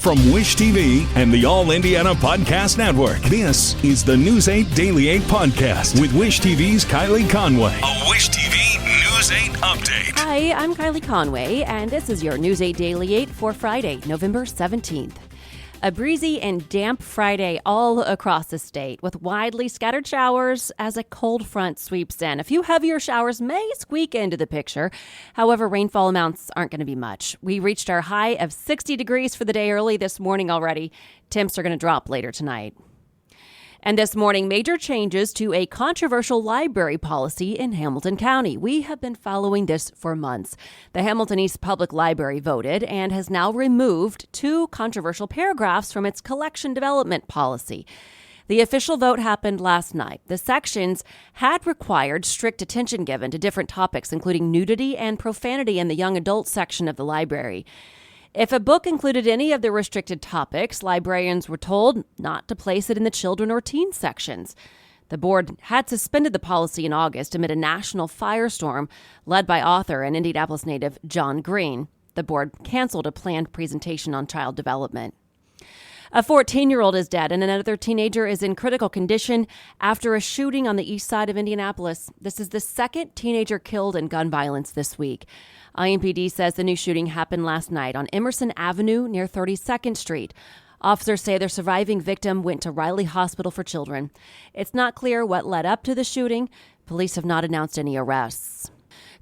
From Wish TV and the All Indiana Podcast Network, this is the News 8 Daily 8 Podcast with Wish TV's Kylie Conway. A Wish TV News 8 update. Hi, I'm Kylie Conway, and this is your News 8 Daily 8 for Friday, November 17th. A breezy and damp Friday all across the state with widely scattered showers as a cold front sweeps in. A few heavier showers may squeak into the picture. However, rainfall amounts aren't going to be much. We reached our high of 60 degrees for the day early this morning already. Temps are going to drop later tonight. And this morning, major changes to a controversial library policy in Hamilton County. We have been following this for months. The Hamilton East Public Library voted and has now removed 2 controversial paragraphs from its collection development policy. The official vote happened last night. The sections had required strict attention given to different topics, including nudity and profanity in the young adult section of the library. If a book included any of the restricted topics, librarians were told not to place it in the children or teen sections. The board had suspended the policy in August amid a national firestorm led by author and Indianapolis native John Green. The board canceled a planned presentation on child development. A 14-year-old is dead and another teenager is in critical condition after a shooting on the east side of Indianapolis. This is the second teenager killed in gun violence this week. IMPD says the new shooting happened last night on Emerson Avenue near 32nd Street. Officers say their surviving victim went to Riley Hospital for Children. It's not clear what led up to the shooting. Police have not announced any arrests.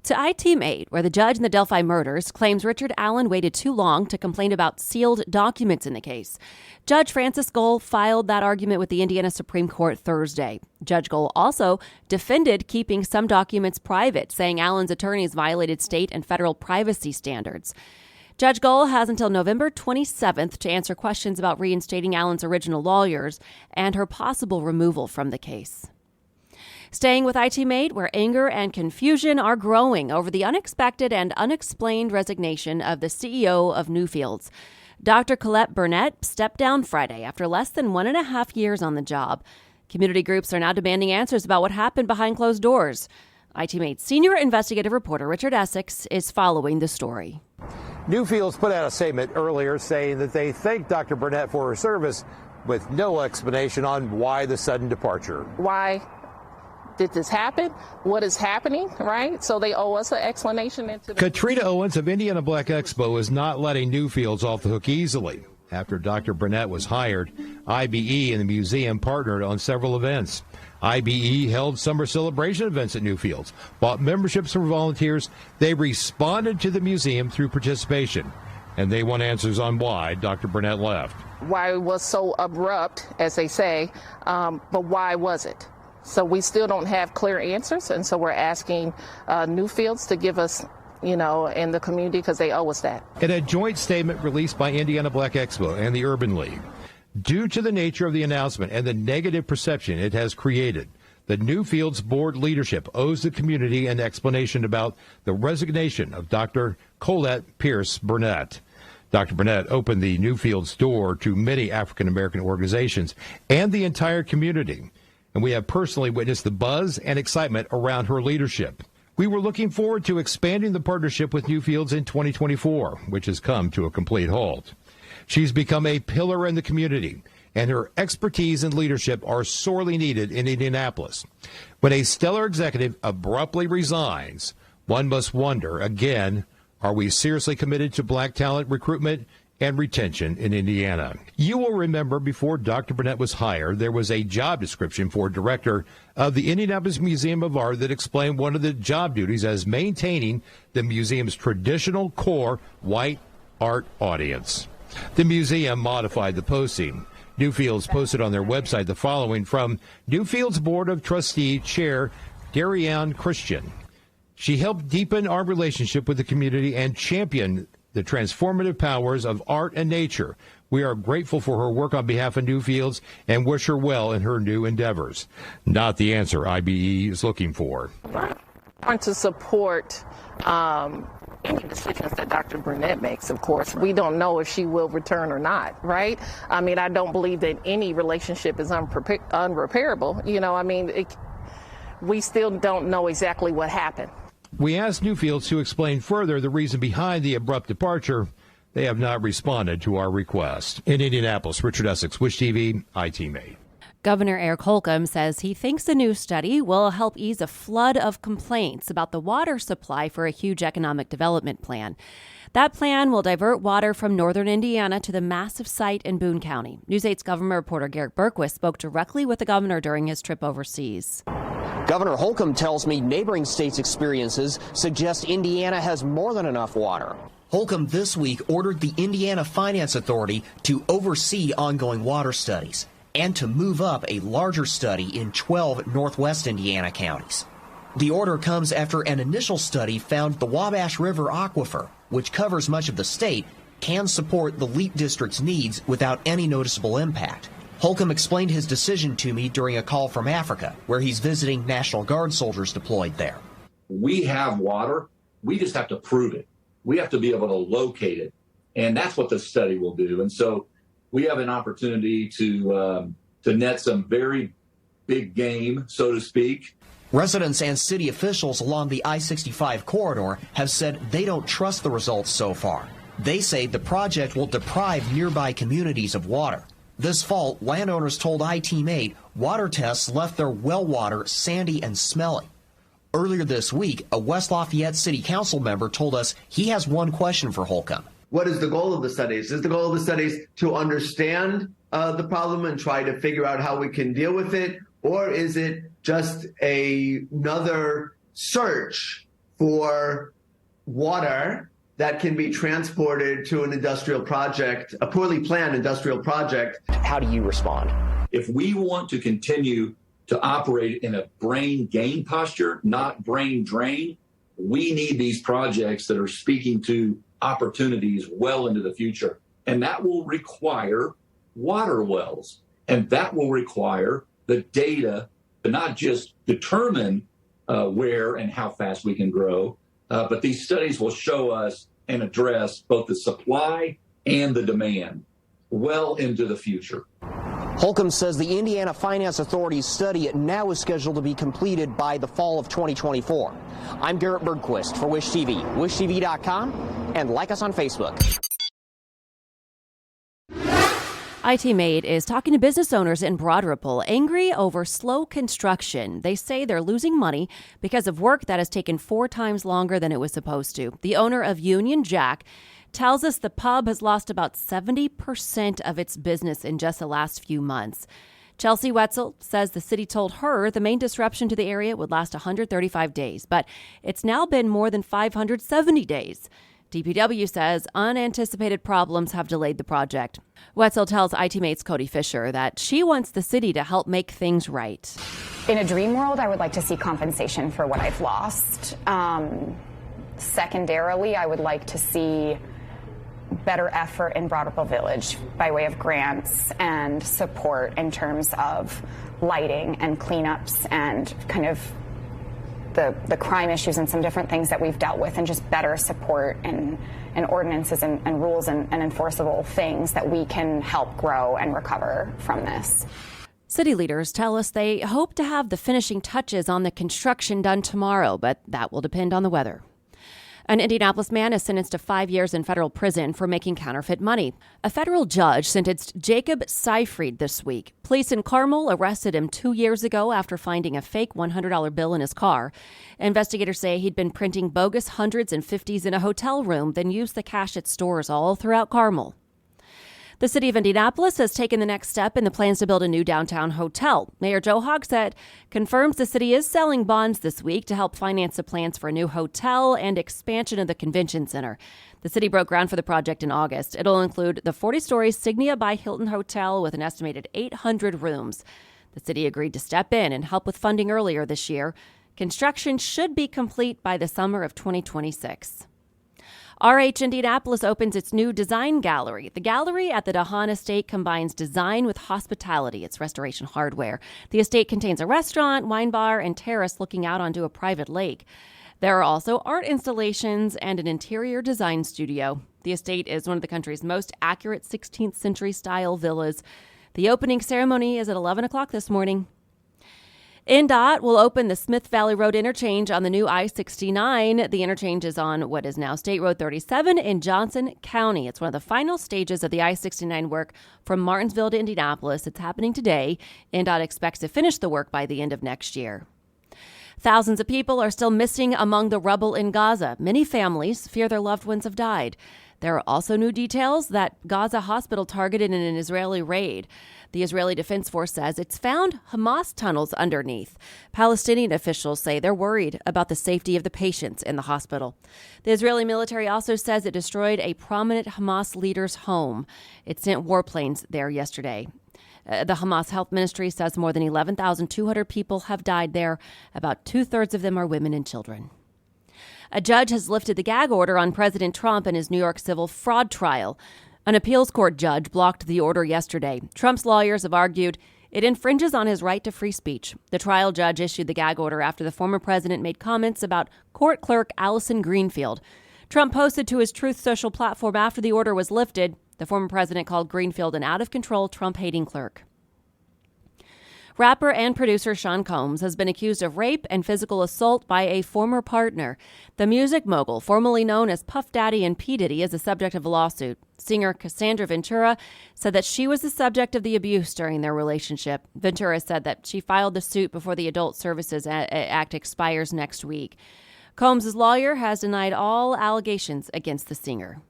To iTeam8, where the judge in the Delphi murders claims Richard Allen waited too long to complain about sealed documents in the case. Judge Francis Gohl filed that argument with the Indiana Supreme Court Thursday. Judge Gohl also defended keeping some documents private, saying Allen's attorneys violated state and federal privacy standards. Judge Gohl has until November 27th to answer questions about reinstating Allen's original lawyers and her possible removal from the case. Staying with iTeam8, where anger and confusion are growing over the unexpected and unexplained resignation of the CEO of Newfields. Dr. Colette Burnett stepped down Friday after less than 1.5 years on the job. Community groups are now demanding answers about what happened behind closed doors. iTeam8 senior investigative reporter Richard Essex is following the story. Newfields put out a statement earlier saying that they thank Dr. Burnett for her service with no explanation on why the sudden departure. Why did this happen? What is happening, right? So they owe us an explanation. Katrina Owens of Indiana Black Expo is not letting Newfields off the hook easily. After Dr. Burnett was hired, IBE and the museum partnered on several events. IBE held summer celebration events at Newfields, bought memberships from volunteers. They responded to the museum through participation, and they want answers on why Dr. Burnett left. Why it was so abrupt, as they say, but why was it? So we still don't have clear answers, and so we're asking Newfields to give us, in the community, because they owe us that. In a joint statement released by Indiana Black Expo and the Urban League, due to the nature of the announcement and the negative perception it has created, the Newfields board leadership owes the community an explanation about the resignation of Dr. Colette Pierce Burnett. Dr. Burnett opened the Newfields door to many African-American organizations and the entire community, and we have personally witnessed the buzz and excitement around her leadership. We were looking forward to expanding the partnership with Newfields in 2024, which has come to a complete halt. She's become a pillar in the community, and her expertise and leadership are sorely needed in Indianapolis. When a stellar executive abruptly resigns, one must wonder, again, are we seriously committed to black talent recruitment and retention in Indiana? You will remember before Dr. Burnett was hired, there was a job description for director of the Indianapolis Museum of Art that explained one of the job duties as maintaining the museum's traditional core white art audience. The museum modified the posting. Newfields posted on their website the following from Newfields Board of Trustee Chair Darianne Christian. She helped deepen our relationship with the community and champion the transformative powers of art and nature. We are grateful for her work on behalf of Newfields and wish her well in her new endeavors. Not the answer IBE is looking for. I want to support any decisions that Dr. Burnett makes, of course. We don't know if she will return or not, right? I mean, I don't believe that any relationship is unrepairable. We still don't know exactly what happened. We asked Newfields to explain further the reason behind the abrupt departure. They have not responded to our request. In Indianapolis, Richard Essex, Wish TV, iTeammate. Governor Eric Holcomb says he thinks the new study will help ease a flood of complaints about the water supply for a huge economic development plan. That plan will divert water from northern Indiana to the massive site in Boone County. News 8's government reporter Garrett Berquist spoke directly with the governor during his trip overseas. Governor Holcomb tells me neighboring states' experiences suggest Indiana has more than enough water. Holcomb this week ordered the Indiana Finance Authority to oversee ongoing water studies and to move up a larger study in 12 northwest Indiana counties. The order comes after an initial study found the Wabash River aquifer, which covers much of the state, can support the LEAP district's needs without any noticeable impact. Holcomb explained his decision to me during a call from Africa, where he's visiting National Guard soldiers deployed there. We have water. We just have to prove it. We have to be able to locate it. And that's what the study will do. And so we have an opportunity to net some very big game, so to speak. Residents and city officials along the I-65 corridor have said they don't trust the results so far. They say the project will deprive nearby communities of water. This fall, landowners told iTeammate water tests left their well water sandy and smelly. Earlier this week, a West Lafayette City Council member told us he has one question for Holcomb. What is the goal of the studies? Is the goal of the studies to understand the problem and try to figure out how we can deal with it? Or is it just another search for water that can be transported to an industrial project, a poorly planned industrial project? How do you respond? If we want to continue to operate in a brain gain posture, not brain drain, we need these projects that are speaking to opportunities well into the future. And that will require water wells. And that will require the data to not just determine where and how fast we can grow, but these studies will show us and address both the supply and the demand well into the future. Holcomb says the Indiana Finance Authority's study now is scheduled to be completed by the fall of 2024. I'm Garrett Bergquist for Wish TV, wishtv.com, and like us on Facebook. iTeammate is talking to business owners in Broad Ripple, angry over slow construction. They say they're losing money because of work that has taken 4 times longer than it was supposed to. The owner of Union Jack tells us the pub has lost about 70% of its business in just the last few months. Chelsea Wetzel says the city told her the main disruption to the area would last 135 days, but it's now been more than 570 days. DPW says unanticipated problems have delayed the project. Wetzel tells iTeammate's Cody Fisher that she wants the city to help make things right. In a dream world, I would like to see compensation for what I've lost. Secondarily, I would like to see better effort in Broad Ripple Village by way of grants and support in terms of lighting and cleanups and kind of the crime issues and some different things that we've dealt with, and just better support and ordinances and rules and enforceable things that we can help grow and recover from this. City leaders tell us they hope to have the finishing touches on the construction done tomorrow, but that will depend on the weather. An Indianapolis man is sentenced to 5 years in federal prison for making counterfeit money. A federal judge sentenced Jacob Seyfried this week. Police in Carmel arrested him 2 years ago after finding a fake $100 bill in his car. Investigators say he'd been printing bogus hundreds and fifties in a hotel room, then used the cash at stores all throughout Carmel. The city of Indianapolis has taken the next step in the plans to build a new downtown hotel. Mayor Joe Hogsett confirms the city is selling bonds this week to help finance the plans for a new hotel and expansion of the convention center. The city broke ground for the project in August. It'll include the 40-story Signia by Hilton Hotel with an estimated 800 rooms. The city agreed to step in and help with funding earlier this year. Construction should be complete by the summer of 2026. RH Indianapolis opens its new design gallery. The gallery at the DeHaan Estate combines design with hospitality. It's restoration hardware. The estate contains a restaurant, wine bar, and terrace looking out onto a private lake. There are also art installations and an interior design studio. The estate is one of the country's most accurate 16th century style villas. The opening ceremony is at 11 o'clock this morning. INDOT will open the Smith Valley Road interchange on the new I-69. The interchange is on what is now State Road 37 in Johnson County. It's one of the final stages of the I-69 work from Martinsville to Indianapolis. It's happening today. INDOT expects to finish the work by the end of next year. Thousands of people are still missing among the rubble in Gaza. Many families fear their loved ones have died. There are also new details that Gaza hospital targeted in an Israeli raid. The Israeli Defense Force says it's found Hamas tunnels underneath. Palestinian officials say they're worried about the safety of the patients in the hospital. The Israeli military also says it destroyed a prominent Hamas leader's home. It sent warplanes there yesterday. The Hamas Health Ministry says more than 11,200 people have died there. About 2/3 of them are women and children. A judge has lifted the gag order on President Trump in his New York civil fraud trial. An appeals court judge blocked the order yesterday. Trump's lawyers have argued it infringes on his right to free speech. The trial judge issued the gag order after the former president made comments about court clerk Allison Greenfield. Trump posted to his Truth Social platform after the order was lifted. The former president called Greenfield an out-of-control, Trump-hating clerk. Rapper and producer Sean Combs has been accused of rape and physical assault by a former partner. The music mogul, formerly known as Puff Daddy and P. Diddy, is the subject of a lawsuit. Singer Cassandra Ventura said that she was the subject of the abuse during their relationship. Ventura said that she filed the suit before the Adult Services Act expires next week. Combs' lawyer has denied all allegations against the singer.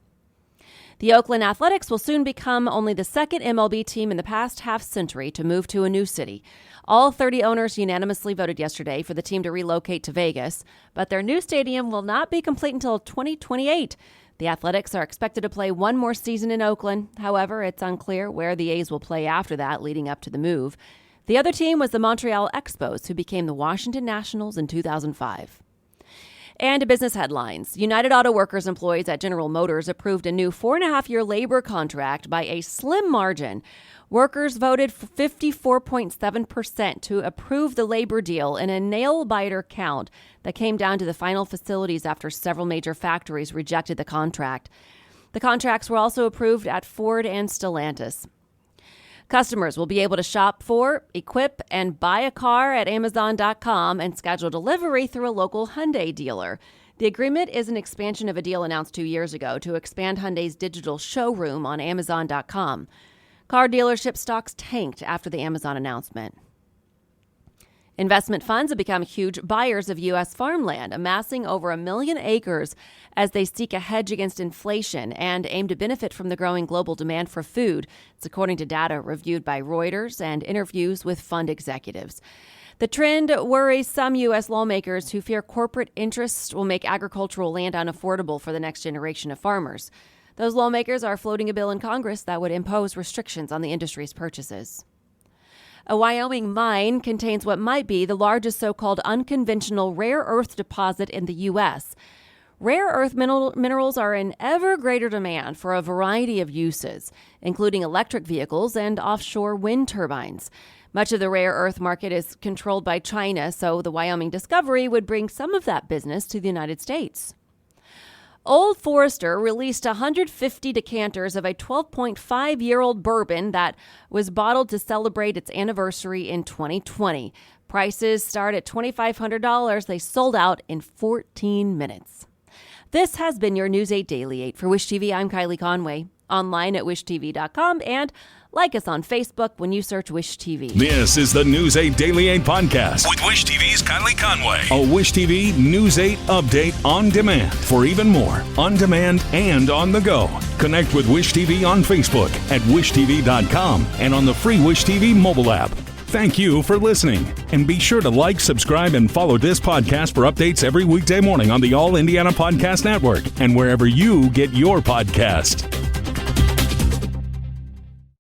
The Oakland Athletics will soon become only the second MLB team in the past half-century to move to a new city. All 30 owners unanimously voted yesterday for the team to relocate to Vegas, but their new stadium will not be complete until 2028. The Athletics are expected to play one more season in Oakland. However, it's unclear where the A's will play after that, leading up to the move. The other team was the Montreal Expos, who became the Washington Nationals in 2005. And business headlines. United Auto Workers employees at General Motors approved a new 4.5-year labor contract by a slim margin. Workers voted 54.7% to approve the labor deal in a nail-biter count that came down to the final facilities after several major factories rejected the contract. The contracts were also approved at Ford and Stellantis. Customers will be able to shop for, equip, and buy a car at Amazon.com and schedule delivery through a local Hyundai dealer. The agreement is an expansion of a deal announced 2 years ago to expand Hyundai's digital showroom on Amazon.com. Car dealership stocks tanked after the Amazon announcement. Investment funds have become huge buyers of U.S. farmland, amassing over 1 million acres as they seek a hedge against inflation and aim to benefit from the growing global demand for food. It's according to data reviewed by Reuters and interviews with fund executives. The trend worries some U.S. lawmakers who fear corporate interests will make agricultural land unaffordable for the next generation of farmers. Those lawmakers are floating a bill in Congress that would impose restrictions on the industry's purchases. A Wyoming mine contains what might be the largest so-called unconventional rare earth deposit in the U.S. Rare earth minerals are in ever greater demand for a variety of uses, including electric vehicles and offshore wind turbines. Much of the rare earth market is controlled by China, so the Wyoming discovery would bring some of that business to the United States. Old Forester released 150 decanters of a 12.5-year-old bourbon that was bottled to celebrate its anniversary in 2020. Prices start at $2,500. They sold out in 14 minutes. This has been your News 8 Daily 8 for Wish TV. I'm Kylie Conway, online at wishtv.com, and like us on Facebook when you search Wish TV. This is the News 8 Daily 8 podcast with Wish TV's Kylie Conway. A Wish TV News 8 update on demand for even more on demand and on the go. Connect with Wish TV on Facebook at wishtv.com and on the free Wish TV mobile app. Thank you for listening. And be sure to like, subscribe, and follow this podcast for updates every weekday morning on the All Indiana Podcast Network and wherever you get your podcast.